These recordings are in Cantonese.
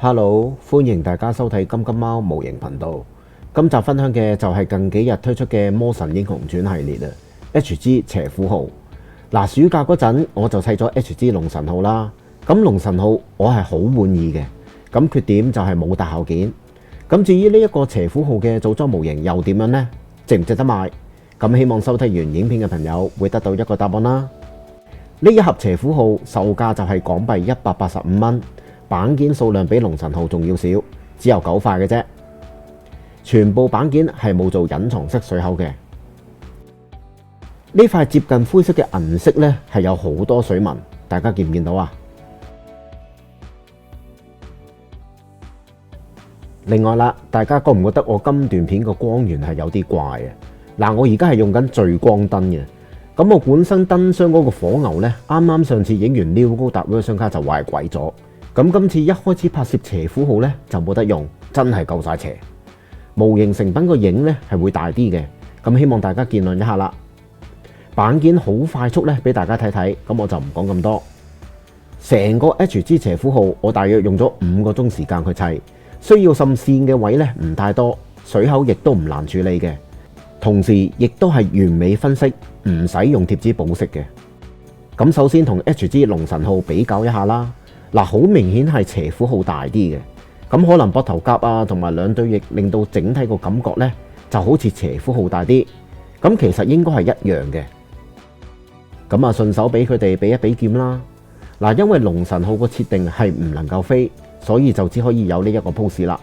Hello，歡迎大家收睇金金貓模型頻道。今集分享嘅就係近幾日推出嘅魔神英雄傳系列啊 ，HG 邪虎號。嗱，暑假嗰陣我就砌咗 HG 龍神號啦。咁龍神號我係好滿意嘅，咁缺點就係冇大號件。咁至於呢一個邪虎號嘅組裝模型又點樣呢？值唔值得買？咁希望收睇完影片嘅朋友會得到一個答案啦。呢一盒邪虎號售價就係港幣185蚊。板件數量比龍神號仲要少，只有9塊嘅啫。全部板件係冇做隱藏式水口嘅。呢塊接近灰色嘅銀色呢，係有好多水紋，大家見唔見到啊？另外啦，大家覺唔覺得我今段片個光源係有啲怪啊？嗱，我而家係用緊聚光燈嘅。咁我本身燈箱嗰個火牛呢，啱啱上次影完 New 高達 version 卡就壞鬼咗。咁今次一開始拍攝邪虎號呢，就冇得用，真係夠晒邪。模型成品個影呢係會大啲嘅，咁希望大家見諒一下啦。板件好快速呢，俾大家睇睇，咁我就唔講咁多。成個 HG 邪虎號我大約用咗5個鐘時間去砌，需要滲線嘅位呢唔太多，水口亦都唔難處理嘅，同時亦都係完美分析，唔使用貼紙補色嘅。咁首先同 HG 龍神號比較一下啦。嗱，好明顯係邪虎號大啲嘅，咁可能膊頭甲啊同埋兩對翼令到整體個感覺呢就好似邪虎號大啲，咁其實應該係一樣嘅。咁啊順手俾佢哋比一比劍啦。嗱，因為龍神號個設定係唔能夠飛，所以就只可以有呢一個 pose 啦。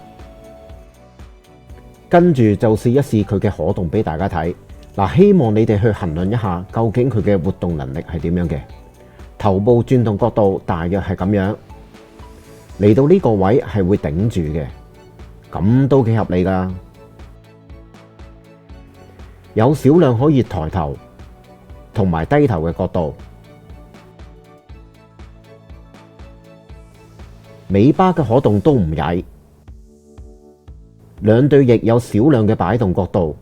跟住就試一試佢嘅可動俾大家睇。嗱，希望你哋去衡量一下究竟佢嘅活動能力係點樣嘅。頭部轉動角度大約係咁樣，嚟到呢個位係會頂住嘅，咁都幾合理㗎。有少量可以抬頭同埋低頭嘅角度，尾巴嘅可動都唔曳，兩對翼有少量嘅擺動角度，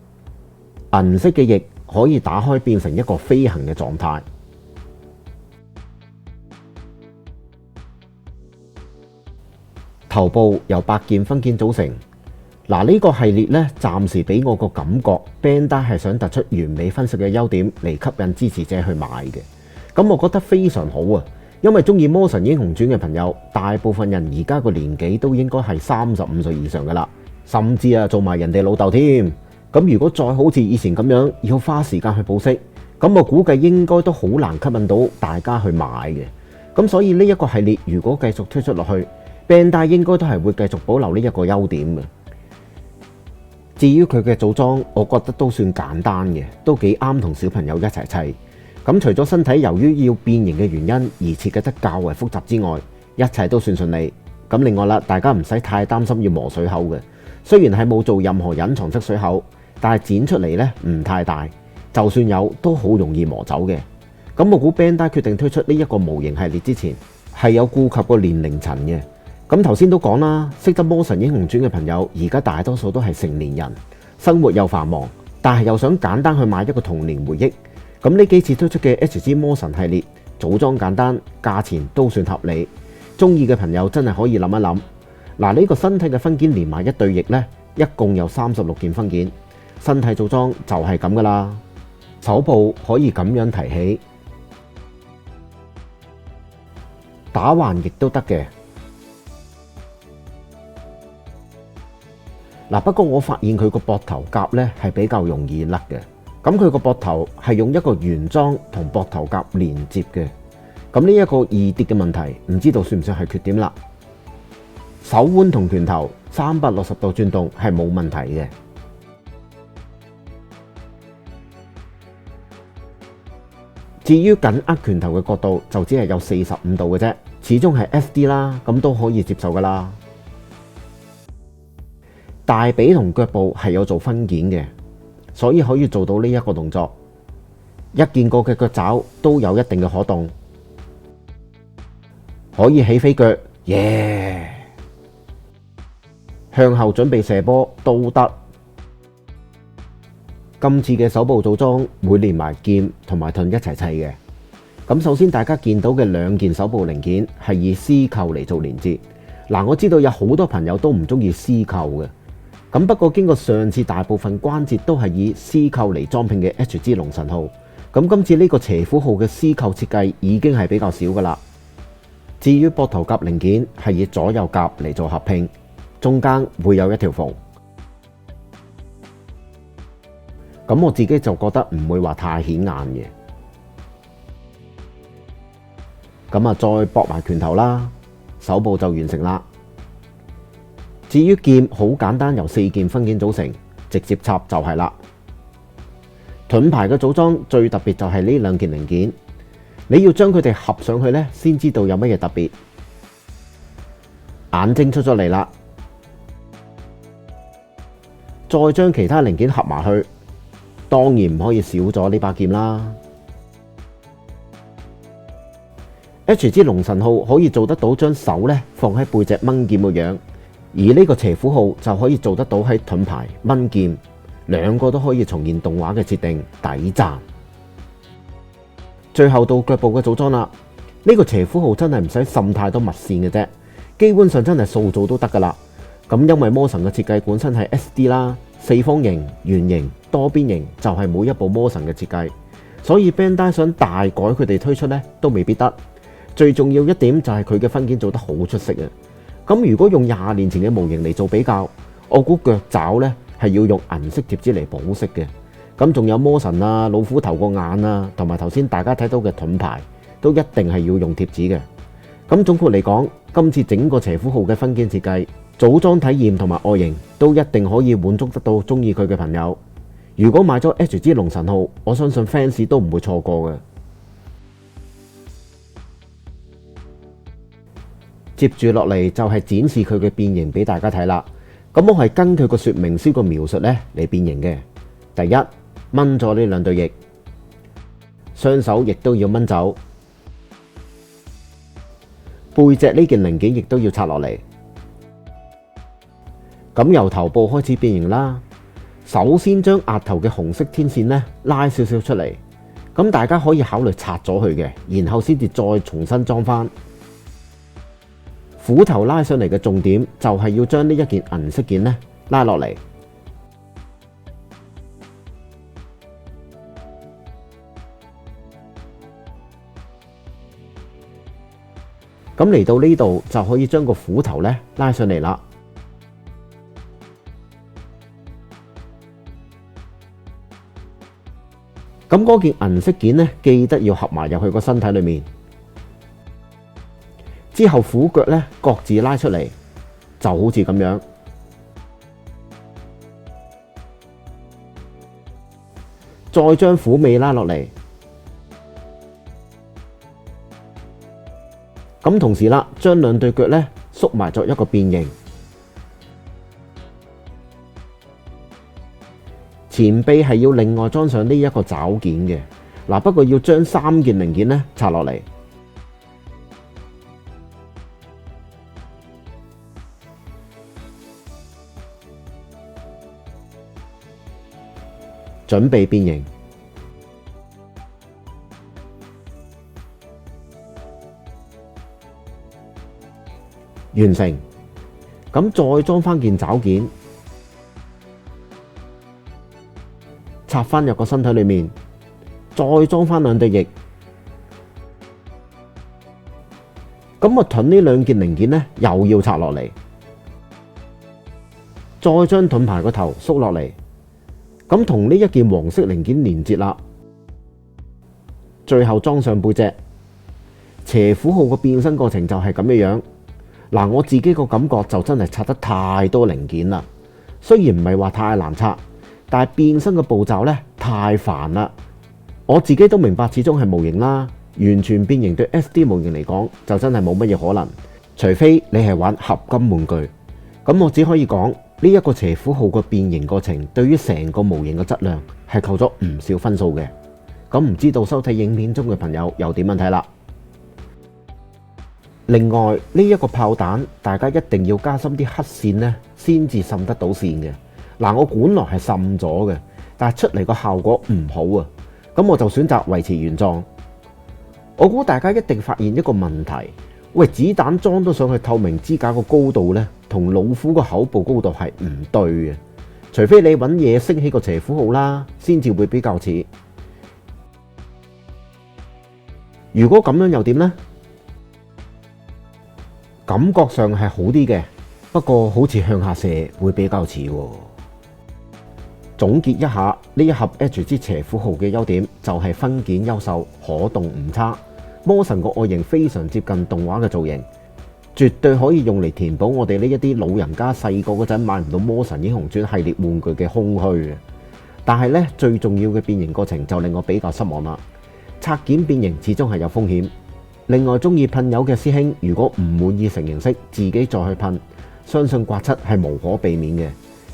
銀色嘅翼可以打開變成一個飛行嘅狀態。頭部由8件分件組成。嗱，呢個系列呢，暫時俾我個感覺 Bandai 係想突出完美分析嘅優點嚟吸引支持者去買嘅。咁我覺得非常好啊，因為中意魔神英雄傳嘅朋友，大部分人而家個年紀都應該係35歲以上噶啦，甚至做埋人哋老豆添。咁如果再好似以前咁樣要花時間去補色，咁我估計應該都好難吸引到大家去買嘅。咁所以呢一個系列如果繼續推出落去，Bandai 應該都係會繼續保留呢一個優點嘅。至於佢嘅組裝，我覺得都算簡單嘅，都幾啱同小朋友一齊砌。咁除咗身體由於要變形嘅原因而設計得較為複雜之外，一切都算順利。咁另外啦，大家唔使太擔心要磨水口嘅。雖然係冇做任何隱藏式水口，但係剪出嚟呢唔太大，就算有都好容易磨走嘅。咁我估 Bandai 決定推出呢一個模型系列之前，係有顧及個年齡層嘅。咁頭先都講啦，識得魔神英雄傳嘅朋友，而家大多數都係成年人，生活又繁忙，但係又想簡單去買一個童年回憶。咁呢幾次推出嘅 HG 魔神系列，組裝簡單，價錢都算合理，中意嘅朋友真係可以諗一諗。嗱，呢個身體嘅分件連埋一對翼呢，一共有36件分件，身體組裝就係咁噶啦。手部可以咁樣提起，打橫亦都得嘅。嗱，不過我發現佢個膊頭甲呢係比較容易甩嘅。咁佢個膊頭係用一個原裝同膊頭甲連接嘅。咁呢一個易跌嘅問題，唔知道算唔算係缺點啦。手腕同拳頭360度轉動係冇問題嘅。至於緊握拳頭嘅角度就只係有45度嘅啫，始終係 SD 啦，咁都可以接受噶啦。大髀同腳部係有做分件嘅，所以可以做到呢一個動作。一件過嘅腳爪都有一定嘅可動，可以起飛腳，耶！向後準備射波都得。今次嘅手部組裝會連埋劍同埋盾一齊砌嘅。咁首先大家見到嘅兩件手部零件係以絲扣嚟做連接，嗱，我知道有好多朋友都唔中意絲扣嘅，咁不過經過上次大部分關節都係以絲扣嚟裝拼嘅 HG 龍神號，咁今次呢個邪虎號嘅絲扣設計已經係比較少噶啦。至於膊頭甲零件係以左右甲嚟做合拼，中間會有一條縫。咁我自己就覺得唔會話太顯眼嘅。咁啊，再駁埋拳頭啦，手部就完成啦。至於劍，好簡單，由4件分件組成，直接插就係啦。盾牌嘅組裝最特別就係呢2件零件，你要將佢哋合上去呢，先知道有乜嘢特別。眼睛出咗嚟啦，再將其他零件合埋去，當然唔可以少咗呢把劍啦。HG 龍神號可以做得到將手呢放喺背脊掹劍嘅樣，而呢個邪虎號就可以做得到喺盾牌掹劍，兩個都可以重現動畫嘅設定，抵讚。最後到腳部嘅組裝啦，呢個邪虎號真係唔使滲太多物線嘅啫，基本上真係塑造都得噶啦。咁因為魔神嘅設計本身係 SD 啦，四方形、圓形、多邊形就係每一部魔神嘅設計，所以 Bandai 想大改佢哋推出呢都未必得。最重要一點就係佢嘅分件做得好出色啊！咁如果用20年前嘅模型嚟做比較，我估腳爪呢係要用銀色貼紙嚟保色嘅。咁仲有魔神啊、老虎頭個眼啊，同埋頭先大家睇到嘅盾牌，都一定係要用貼紙嘅。咁總括嚟講，今次整個邪虎號嘅分件設計、組裝體驗同埋外形，都一定可以滿足得到中意佢嘅朋友。如果買咗 HG 龍神號，我相信 fans 都唔會錯過嘅。接住落嚟就係展示佢嘅變形俾大家睇啦。咁我係根據個說明書個描述呢嚟變形嘅。第一，掹咗呢2對翼，雙手亦都要掹走，背脊呢件零件亦都要拆落嚟。咁由頭部開始變形啦。首先將額頭嘅紅色天線呢拉少少出嚟，咁大家可以考慮拆咗佢嘅，然後先至再重新裝翻。虎頭拉上嚟嘅重點就係要將呢1件銀色件呢拉落嚟。咁嚟到呢度就可以將個虎頭呢拉上嚟啦。咁嗰件銀色件呢，記得要合埋入去個身體裏面。之後虎腳呢各自拉出嚟，就好似咁樣。再將虎尾拉落嚟。咁同時啦，將2對腳呢縮埋作一個變形。前臂係要另外裝上呢1個爪件嘅。嗱，不過要將3件零件呢拆落嚟。準備變形，完成。咁再裝翻件爪件，插翻入個身體裏面，再裝翻2對翼。咁個盾呢2件零件呢，又要拆落嚟，再將盾牌個頭縮落嚟。咁同呢1件黃色零件連接啦，最後裝上背脊。邪虎號個變身過程就係咁嘅樣。嗱，我自己個感覺就真係拆得太多零件啦。雖然唔係話太難拆，但係變身嘅步驟呢太煩啦。我自己都明白，始終係模型啦，完全變形對 SD 模型嚟講就真係冇乜嘢可能，除非你係玩合金玩具。咁我只可以講。呢1個邪虎號個變形過程，對於成個模型嘅質量係扣咗唔少分數嘅。咁唔知道收睇影片中嘅朋友又點樣睇啦？另外呢1個炮彈，大家一定要加深啲黑線呢，先至滲得到線嘅。嗱，我本來係滲咗嘅，但係出嚟個效果唔好啊。咁我就選擇維持原狀。我估大家一定發現一個問題，喂，子彈裝到上去透明支架個高度呢，同老虎個口部高度係唔對嘅，除非你揾嘢升起個邪虎號啦，先至會比較似。如果咁樣又點呢？感覺上係好啲嘅，不過好似向下射會比較似喎。總結一下，呢一盒 Edge 之邪虎號嘅優點就係分件優秀，可動唔差。魔神個外形非常接近動畫嘅造型，絕對可以用嚟填補我哋呢一啲老人家細個嗰陣買唔到魔神英雄傳系列玩具嘅空虛嘅。但係呢，最重要嘅變形過程就令我比較失望啦。拆件變形始終係有風險。另外，中意噴油嘅師兄，如果唔滿意成形式，自己再去噴，相信刮漆係無可避免嘅。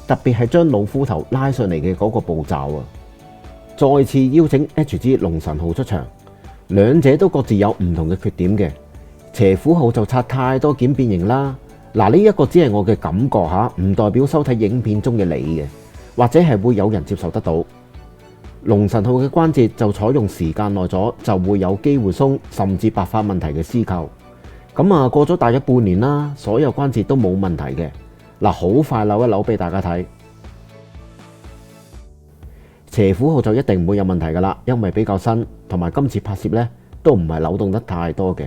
特別係將老虎頭拉上嚟嘅嗰個步驟啊！再次邀請 Edge 之龍神號出場，兩者都各自有唔同嘅缺點嘅。邪虎號就拆太多件變形啦。嗱，呢一個只係我嘅感覺吓，唔代表收睇影片中嘅你嘅，或者係會有人接受得到。龍神號嘅關節就採用時間耐咗就會有機會鬆，甚至白髮問題嘅絲扣。咁啊，過咗大約半年啦，所有關節都冇問題嘅。嗱，好快扭一扭俾大家睇。邪虎號就一定唔會有問題噶啦，因為比較新，同埋今次拍攝呢都唔係扭動得太多嘅。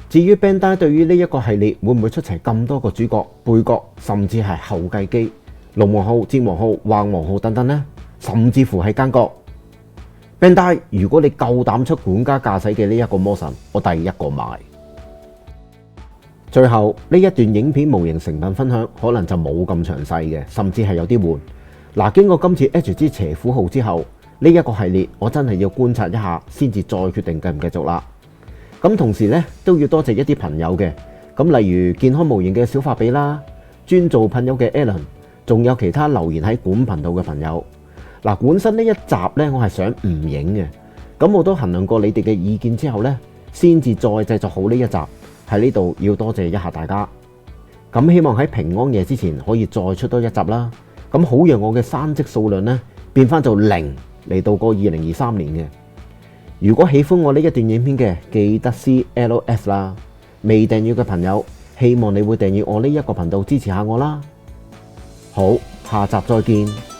至於 Bandai 對於呢一個系列會唔會出齊咁多個主角、配角，甚至係後繼機？龍王號、戰王號、橫王號等等呢，甚至乎係奸角。Bandai，如果你夠膽出管家駕駛嘅呢一個魔神，我第一個買。最後呢一段影片模型成品分享可能就冇咁詳細嘅，甚至係有啲悶。嗱，經過今次 Edge 之邪虎號之後，呢一個系列我真係要觀察一下，先至再決定繼唔繼續啦。咁同時呢，都要多謝一啲朋友嘅，咁例如健康模型嘅小發比啦，專做噴油嘅 Alan。仲有其他留言喺管頻道嘅朋友。嗱，本身呢一集呢，我係想唔影嘅，咁我都衡量過你哋嘅意見之後呢，先至再製作好呢一集。喺呢度要多謝一下大家。咁希望喺平安夜之前可以再出多一集啦。咁好讓我嘅山積數量呢變翻做零，嚟到個2023年嘅。如果喜歡我呢一段影片嘅，記得 CLS 啦。未訂閱嘅朋友，希望你會訂閱我呢一個頻道支持下我啦。好，下集再見。